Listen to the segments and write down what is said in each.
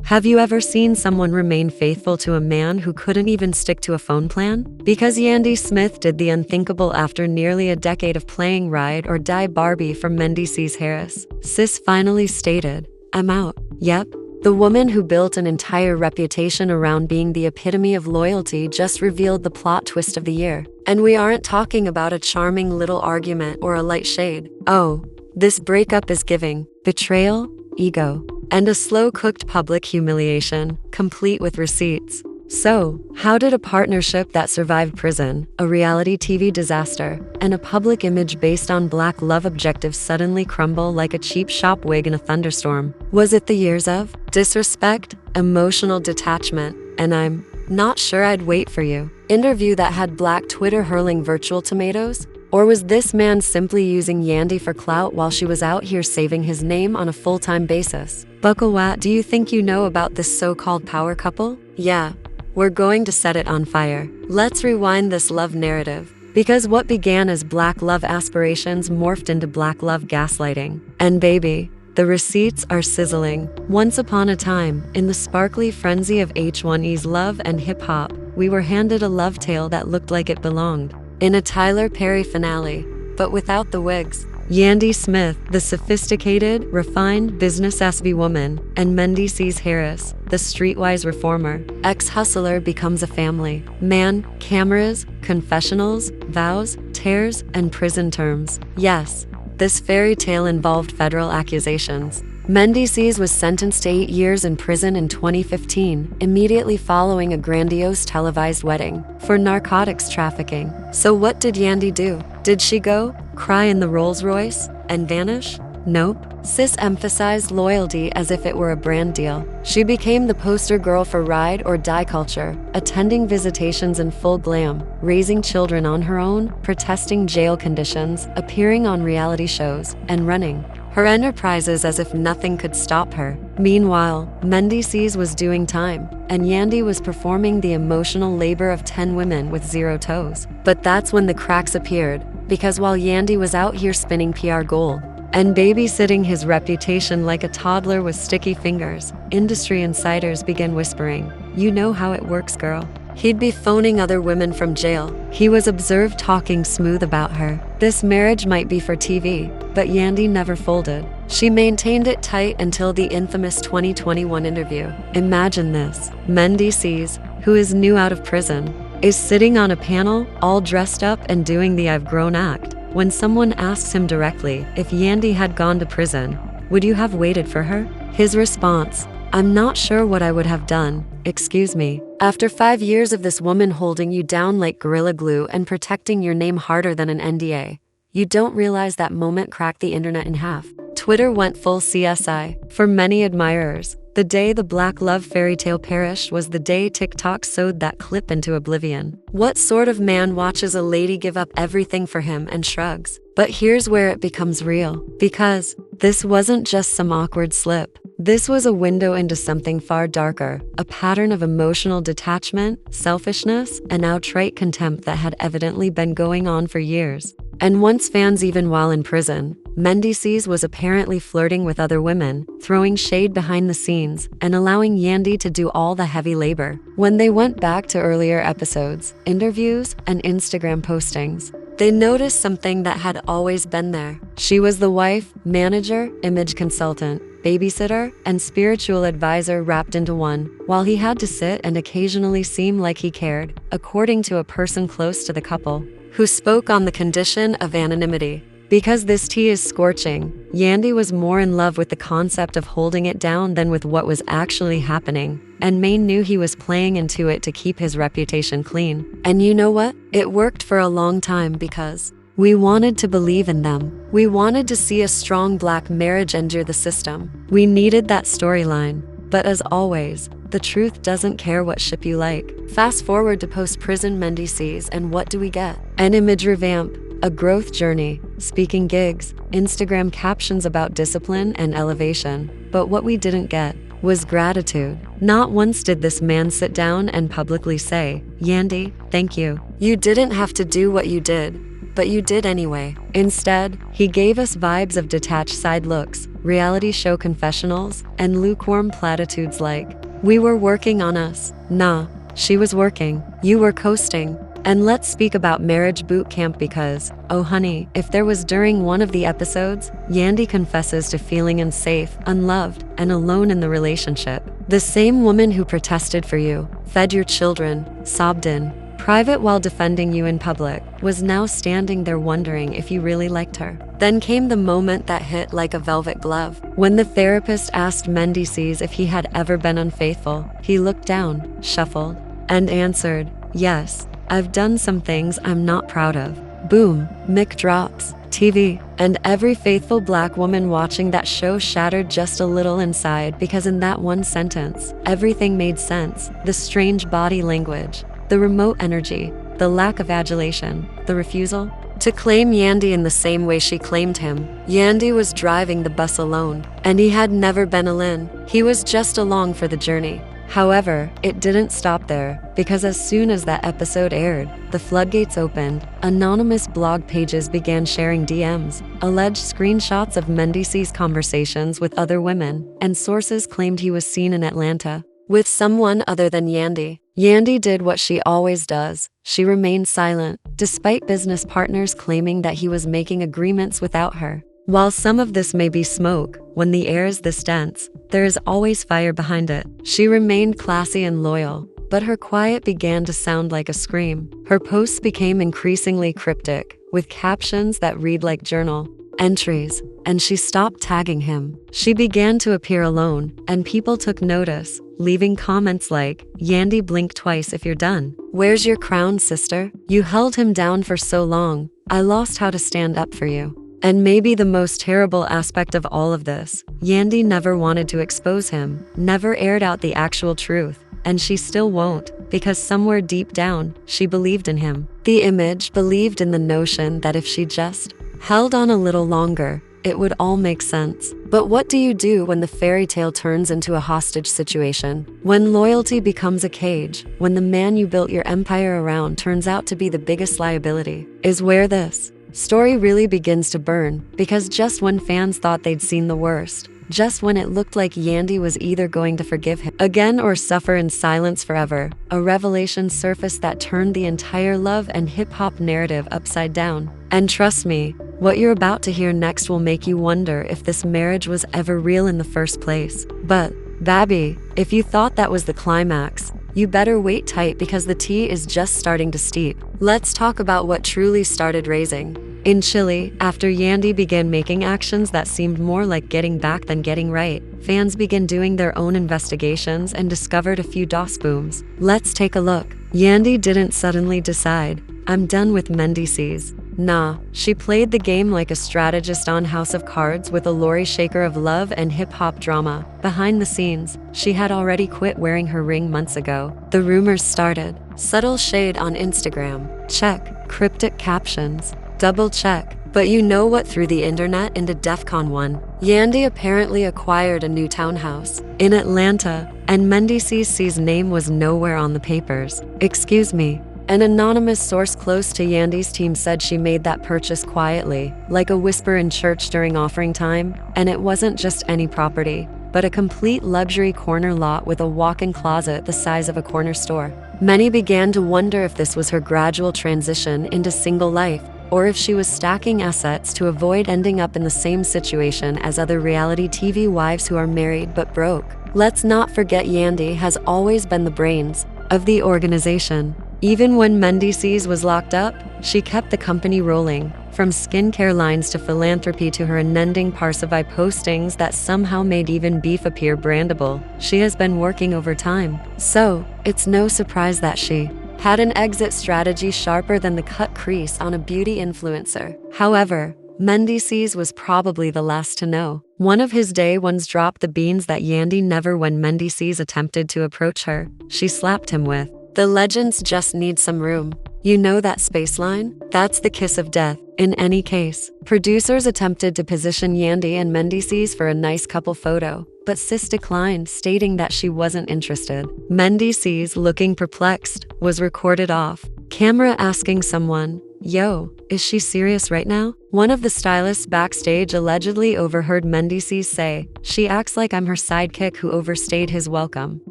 Have you ever seen someone remain faithful to a man who couldn't even stick to a phone plan? Because Yandy Smith did the unthinkable after nearly a decade of playing Ride or Die Barbie for Mendeecees Harris. Sis finally stated, "I'm out." Yep. The woman who built an entire reputation around being the epitome of loyalty just revealed the plot twist of the year. And we aren't talking about a charming little argument or a light shade. Oh, this breakup is giving betrayal, ego, and a slow-cooked public humiliation, complete with receipts. So, how did a partnership that survived prison, a reality TV disaster, and a public image based on black love objectives suddenly crumble like a cheap shop wig in a thunderstorm? Was it the years of disrespect, emotional detachment, and "I'm not sure I'd wait for you" interview that had Black Twitter hurling virtual tomatoes? Or was this man simply using Yandy for clout while she was out here saving his name on a full-time basis? Buckle what do you think you know about this so-called power couple? Yeah, we're going to set it on fire. Let's rewind this love narrative. Because what began as black love aspirations morphed into black love gaslighting. And baby, the receipts are sizzling. Once upon a time, in the sparkly frenzy of H1E's love and hip-hop, we were handed a love tale that looked like it belonged in a Tyler Perry finale, but without the wigs. Yandy Smith, the sophisticated, refined, business-savvy woman, and Mendeecees Harris, the streetwise reformer, ex-hustler becomes a family. Man, cameras, confessionals, vows, tears, and prison terms. Yes, this fairy tale involved federal accusations. Mendeecees was sentenced to 8 years in prison in 2015, immediately following a grandiose televised wedding, for narcotics trafficking. So what did Yandy do? Did she go, cry in the Rolls Royce, and vanish? Nope. Sis emphasized loyalty as if it were a brand deal. She became the poster girl for ride or die culture, attending visitations in full glam, raising children on her own, protesting jail conditions, appearing on reality shows, and running her enterprises as if nothing could stop her. Meanwhile, Mendeecees was doing time, and Yandy was performing the emotional labor of 10 women with 0 toes. But that's when the cracks appeared, because while Yandy was out here spinning PR gold and babysitting his reputation like a toddler with sticky fingers, industry insiders began whispering, "You know how it works, girl." He'd be phoning other women from jail. He was observed talking smooth about her. This marriage might be for TV, but Yandy never folded. She maintained it tight until the infamous 2021 interview. Imagine this. Mendeecees, who is new out of prison, is sitting on a panel, all dressed up and doing the "I've grown" act. When someone asks him directly if Yandy had gone to prison, "Would you have waited for her?" His response, "I'm not sure what I would have done. Excuse me." After 5 years of this woman holding you down like Gorilla Glue and protecting your name harder than an NDA, you don't realize that moment cracked the internet in half. Twitter went full CSI. For many admirers, the day the black love fairy tale perished was the day TikTok sewed that clip into oblivion. What sort of man watches a lady give up everything for him and shrugs? But here's where it becomes real. Because this wasn't just some awkward slip. This was a window into something far darker, a pattern of emotional detachment, selfishness, and outright contempt that had evidently been going on for years. And once fans, even while in prison, Mendeecees was apparently flirting with other women, throwing shade behind the scenes, and allowing Yandy to do all the heavy labor. When they went back to earlier episodes, interviews, and Instagram postings, they noticed something that had always been there. She was the wife, manager, image consultant, babysitter, and spiritual advisor wrapped into one, while he had to sit and occasionally seem like he cared, according to a person close to the couple, who spoke on the condition of anonymity. Because this tea is scorching, Yandy was more in love with the concept of holding it down than with what was actually happening, and Maine knew he was playing into it to keep his reputation clean. And you know what? It worked for a long time because we wanted to believe in them. We wanted to see a strong black marriage endure the system. We needed that storyline. But as always, the truth doesn't care what ship you like. Fast forward to post-prison Mendeecees, and what do we get? An image revamp, a growth journey, speaking gigs, Instagram captions about discipline and elevation. But what we didn't get was gratitude. Not once did this man sit down and publicly say, "Yandy, thank you. You didn't have to do what you did, but you did anyway." Instead, he gave us vibes of detached side looks, reality show confessionals, and lukewarm platitudes like, "We were working on us." Nah, she was working. You were coasting. And let's speak about marriage boot camp because, oh honey, if there was during one of the episodes, Yandy confesses to feeling unsafe, unloved, and alone in the relationship. The same woman who protested for you, fed your children, sobbed in private while defending you in public, was now standing there wondering if you really liked her. Then came the moment that hit like a velvet glove. When the therapist asked Mendeecees if he had ever been unfaithful, he looked down, shuffled, and answered, "Yes, I've done some things I'm not proud of." Boom, mic drops. TV. And every faithful black woman watching that show shattered just a little inside because in that one sentence, everything made sense. The strange body language, the remote energy, the lack of adulation, the refusal to claim Yandy in the same way she claimed him. Yandy was driving the bus alone, and he had never been alone. He was just along for the journey. However, it didn't stop there, because as soon as that episode aired, the floodgates opened. Anonymous blog pages began sharing DMs, alleged screenshots of Mendeecees' conversations with other women, and sources claimed he was seen in Atlanta with someone other than Yandy. Yandy did what she always does. She remained silent, despite business partners claiming that he was making agreements without her. While some of this may be smoke, when the air is this dense, there is always fire behind it. She remained classy and loyal, but her quiet began to sound like a scream. Her posts became increasingly cryptic, with captions that read like journal entries, and she stopped tagging him. She began to appear alone, and people took notice, leaving comments like, "Yandy, blink twice if you're done. Where's your crown, sister? You held him down for so long. I lost how to stand up for you." And maybe the most terrible aspect of all of this, Yandy never wanted to expose him, never aired out the actual truth, and she still won't, because somewhere deep down, she believed in him. The image believed in the notion that if she just held on a little longer, it would all make sense. But what do you do when the fairy tale turns into a hostage situation? When loyalty becomes a cage? When the man you built your empire around turns out to be the biggest liability? Is where this story really begins to burn, because just when fans thought they'd seen the worst, just when it looked like Yandy was either going to forgive him again or suffer in silence forever, a revelation surfaced that turned the entire love and hip-hop narrative upside down. And trust me, what you're about to hear next will make you wonder if this marriage was ever real in the first place. But, Babby, if you thought that was the climax, you better wait tight because the tea is just starting to steep. Let's talk about what truly started raising. In Chile, after Yandy began making actions that seemed more like getting back than getting right, fans began doing their own investigations and discovered a few DOS booms. Let's take a look. Yandy didn't suddenly decide, "I'm done with Mendeecees." Nah, she played the game like a strategist on House of Cards with a lorry shaker of love and hip-hop drama. Behind the scenes, she had already quit wearing her ring months ago. The rumors started. Subtle shade on Instagram. Check. Cryptic captions. Double check. But you know what threw the internet into DEFCON 1? Yandy apparently acquired a new townhouse in Atlanta, and Mendeecees' name was nowhere on the papers. Excuse me. An anonymous source close to Yandy's team said she made that purchase quietly, like a whisper in church during offering time, and it wasn't just any property, but a complete luxury corner lot with a walk-in closet the size of a corner store. Many began to wonder if this was her gradual transition into single life, or if she was stacking assets to avoid ending up in the same situation as other reality TV wives who are married but broke. Let's not forget Yandy has always been the brains of the organization. Even when Mendeecees was locked up, she kept the company rolling, from skincare lines to philanthropy to her unending Parsify postings that somehow made even beef appear brandable. She has been working overtime. So, it's no surprise that she had an exit strategy sharper than the cut crease on a beauty influencer. However, Mendeecees was probably the last to know. One of his day ones dropped the beans that Yandy never when Mendeecees attempted to approach her. She slapped him with, "The legends just need some room. You know that space line? That's the kiss of death." In any case, producers attempted to position Yandy and Mendeecees for a nice couple photo, but Sis declined, stating that she wasn't interested. Mendeecees, looking perplexed, was recorded off camera asking someone, "Yo, is she serious right now?" One of the stylists backstage allegedly overheard Mendeecees say, "She acts like I'm her sidekick who overstayed his welcome.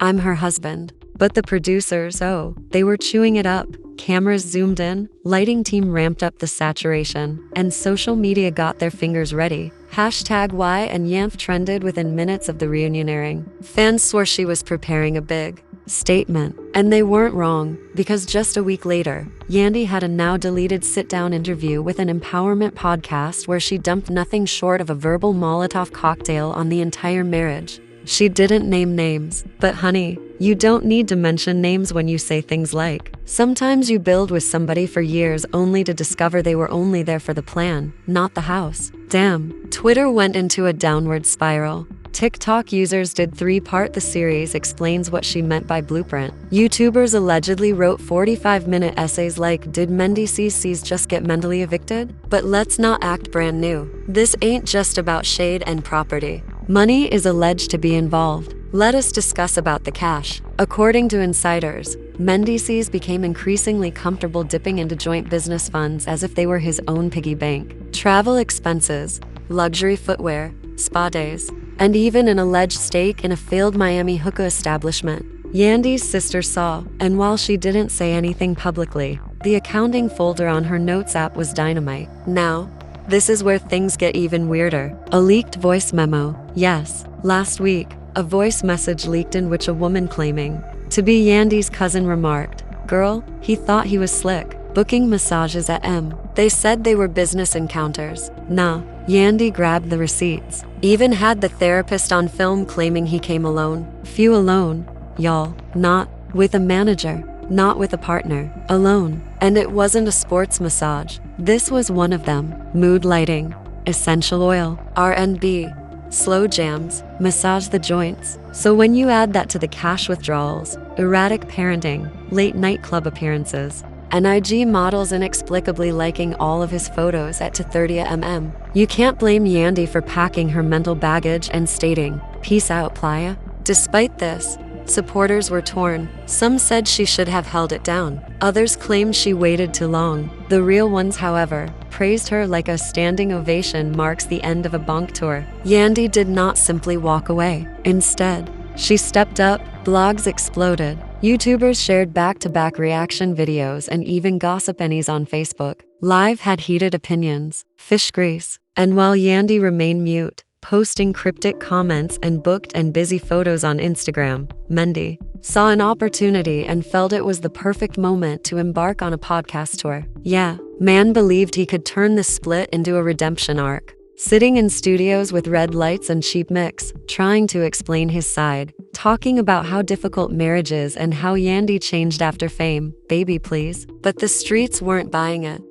I'm her husband." But the producers, oh, they were chewing it up. Cameras zoomed in, lighting team ramped up the saturation, and social media got their fingers ready. #Y and Yanf trended within minutes of the reunion airing. Fans swore she was preparing a big statement. And they weren't wrong, because just a week later, Yandy had a now-deleted sit-down interview with an empowerment podcast where she dumped nothing short of a verbal Molotov cocktail on the entire marriage. She didn't name names, but honey, you don't need to mention names when you say things like, "Sometimes you build with somebody for years only to discover they were only there for the plan, not the house." Damn. Twitter went into a downward spiral. TikTok users did three-part the series explains what she meant by blueprint. YouTubers allegedly wrote 45-minute essays like, "Did Mendeecees just get mentally evicted?" But let's not act brand new. This ain't just about shade and property. Money is alleged to be involved. Let us discuss about the cash. According to insiders, Mendeecees became increasingly comfortable dipping into joint business funds as if they were his own piggy bank. Travel expenses, luxury footwear, spa days, and even an alleged stake in a failed Miami hookah establishment. Yandy's sister saw, and while she didn't say anything publicly, the accounting folder on her notes app was dynamite. Now, this is where things get even weirder. A leaked voice memo. Yes, last week, a voice message leaked in which a woman claiming to be Yandy's cousin remarked, "Girl, he thought he was slick, booking massages at M. They said they were business encounters. Nah." Yandy grabbed the receipts. Even had the therapist on film claiming he came alone. Few alone, y'all. Not with a manager. Not with a partner. Alone. And it wasn't a sports massage. This was one of them. Mood lighting. Essential oil. R&B. Slow jams. Massage the joints. So when you add that to the cash withdrawals, erratic parenting, late night club appearances, and IG models inexplicably liking all of his photos at 230mm, you can't blame Yandy for packing her mental baggage and stating, "Peace out, Playa." Despite this, supporters were torn. Some said she should have held it down. Others claimed she waited too long. The real ones, however, praised her like a standing ovation marks the end of a bonk tour. Yandy did not simply walk away. Instead, she stepped up, blogs exploded, YouTubers shared back-to-back reaction videos and even gossip pennies on Facebook. Live had heated opinions, fish grease, and while Yandy remained mute, posting cryptic comments and booked and busy photos on Instagram, Mendy saw an opportunity and felt it was the perfect moment to embark on a podcast tour. Yeah, man believed he could turn the split into a redemption arc. Sitting in studios with red lights and cheap mix, trying to explain his side, talking about how difficult marriage is and how Yandy changed after fame, baby please. But the streets weren't buying it.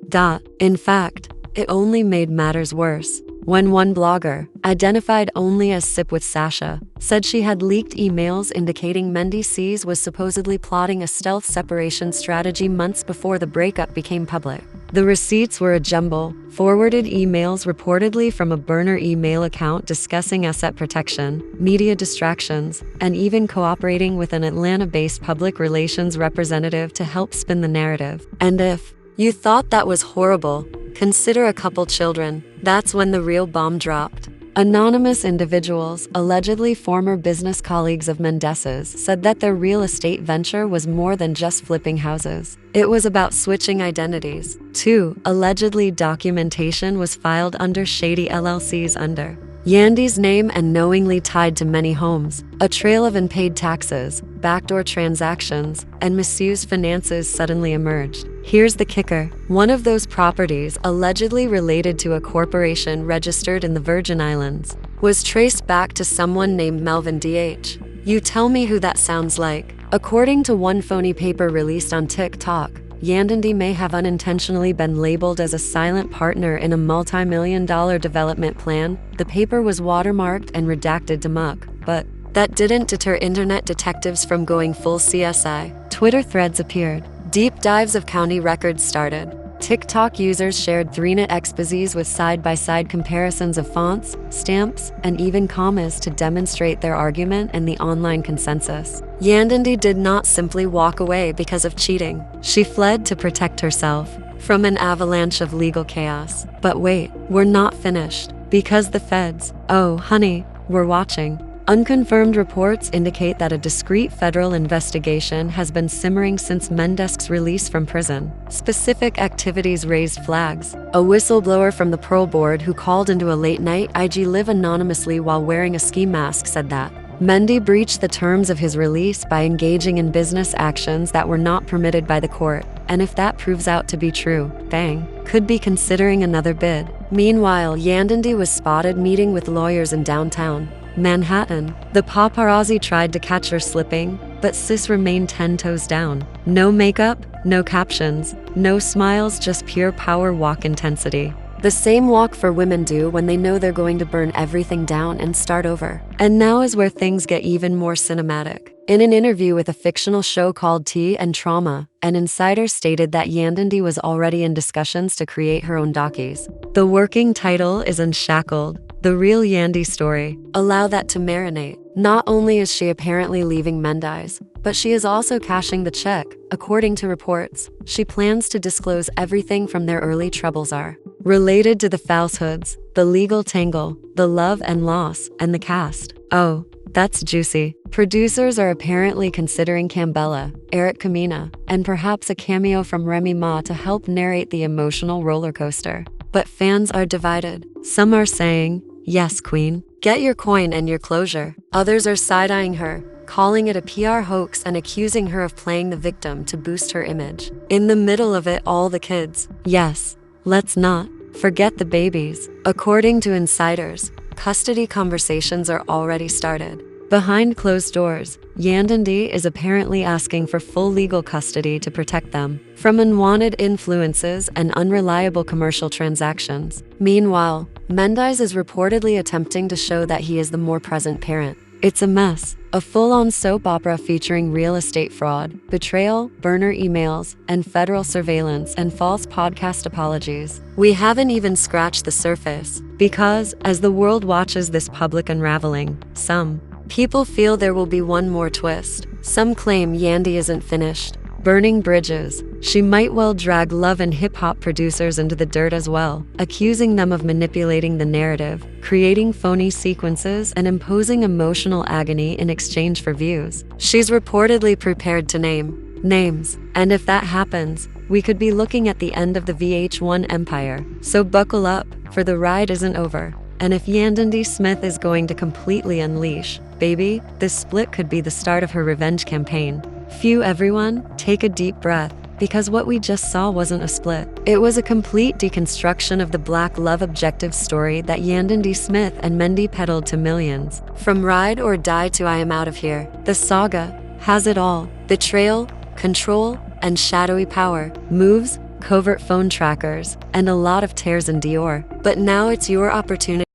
In fact, it only made matters worse. When one blogger, identified only as Sip with Sasha, said she had leaked emails indicating Mendeecees was supposedly plotting a stealth separation strategy months before the breakup became public. The receipts were a jumble, forwarded emails reportedly from a burner email account discussing asset protection, media distractions, and even cooperating with an Atlanta-based public relations representative to help spin the narrative. And if you thought that was horrible, consider a couple children. That's when the real bomb dropped. Anonymous individuals, allegedly former business colleagues of Mendeecees, said that their real estate venture was more than just flipping houses. It was about switching identities. 2. Allegedly, documentation was filed under shady LLCs under Yandy's name and knowingly tied to many homes. A trail of unpaid taxes, backdoor transactions, and misused finances suddenly emerged. Here's the kicker. One of those properties, allegedly related to a corporation registered in the Virgin Islands, was traced back to someone named Melvin D.H. You tell me who that sounds like. According to one phony paper released on TikTok, Yandy may have unintentionally been labeled as a silent partner in a multi-million-dollar development plan. The paper was watermarked and redacted to muck, but that didn't deter internet detectives from going full CSI. Twitter threads appeared. Deep dives of county records started. TikTok users shared 3-net exposés with side-by-side comparisons of fonts, stamps, and even commas to demonstrate their argument and the online consensus. Yandy did not simply walk away because of cheating. She fled to protect herself. from an avalanche of legal chaos. But wait, we're not finished. Because the feds, oh honey, we're watching. Unconfirmed reports indicate that a discreet federal investigation has been simmering since Mendeecees' release from prison. Specific activities raised flags. A whistleblower from the Pearl Board who called into a late-night IG Live anonymously while wearing a ski mask said that Mendy breached the terms of his release by engaging in business actions that were not permitted by the court. And if that proves out to be true, bang, could be considering another bid. Meanwhile, Yandy was spotted meeting with lawyers in downtown Manhattan. The paparazzi tried to catch her slipping, but sis remained 10 toes down. No makeup, no captions, no smiles, just pure power walk intensity. The same walk for women do when they know they're going to burn everything down and start over. And now is where things get even more cinematic. In an interview with a fictional show called Tea and Trauma, an insider stated that Yandy was already in discussions to create her own docus. The working title is Unshackled, the real Yandy story. Allow that to marinate. Not only is she apparently leaving Mendeecees, but she is also cashing the check. According to reports, she plans to disclose everything from their early troubles are related to the falsehoods, the legal tangle, the love and loss, and the cast. Oh, that's juicy. Producers are apparently considering Cambella, Eric Kamina, and perhaps a cameo from Remy Ma to help narrate the emotional roller coaster. But fans are divided. Some are saying, yes, queen, get your coin and your closure. Others are side-eyeing her, calling it a PR hoax and accusing her of playing the victim to boost her image. In the middle of it all, the kids. Yes, let's not forget the babies. According to insiders, custody conversations are already started. Behind closed doors, Yandy is apparently asking for full legal custody to protect them from unwanted influences and unreliable commercial transactions. Meanwhile, Mendeecees is reportedly attempting to show that he is the more present parent. It's a mess. A full-on soap opera featuring real estate fraud, betrayal, burner emails, and federal surveillance and false podcast apologies. We haven't even scratched the surface, because, as the world watches this public unraveling, some people feel there will be one more twist. Some claim Yandy isn't finished. Burning bridges. She might well drag love and hip-hop producers into the dirt as well, accusing them of manipulating the narrative, creating phony sequences, and imposing emotional agony in exchange for views. She's reportedly prepared to name names, and if that happens, we could be looking at the end of the VH1 empire. So buckle up, for the ride isn't over. And if Yandy Smith is going to completely unleash, baby, this split could be the start of her revenge campaign. Phew, everyone, take a deep breath, because what we just saw wasn't a split. It was a complete deconstruction of the black love objective story that Yandy Smith and Mendy peddled to millions. From Ride or Die to I Am Out of Here, the saga has it all. Betrayal, control, and shadowy power, moves, covert phone trackers, and a lot of tears in Dior. But now it's your opportunity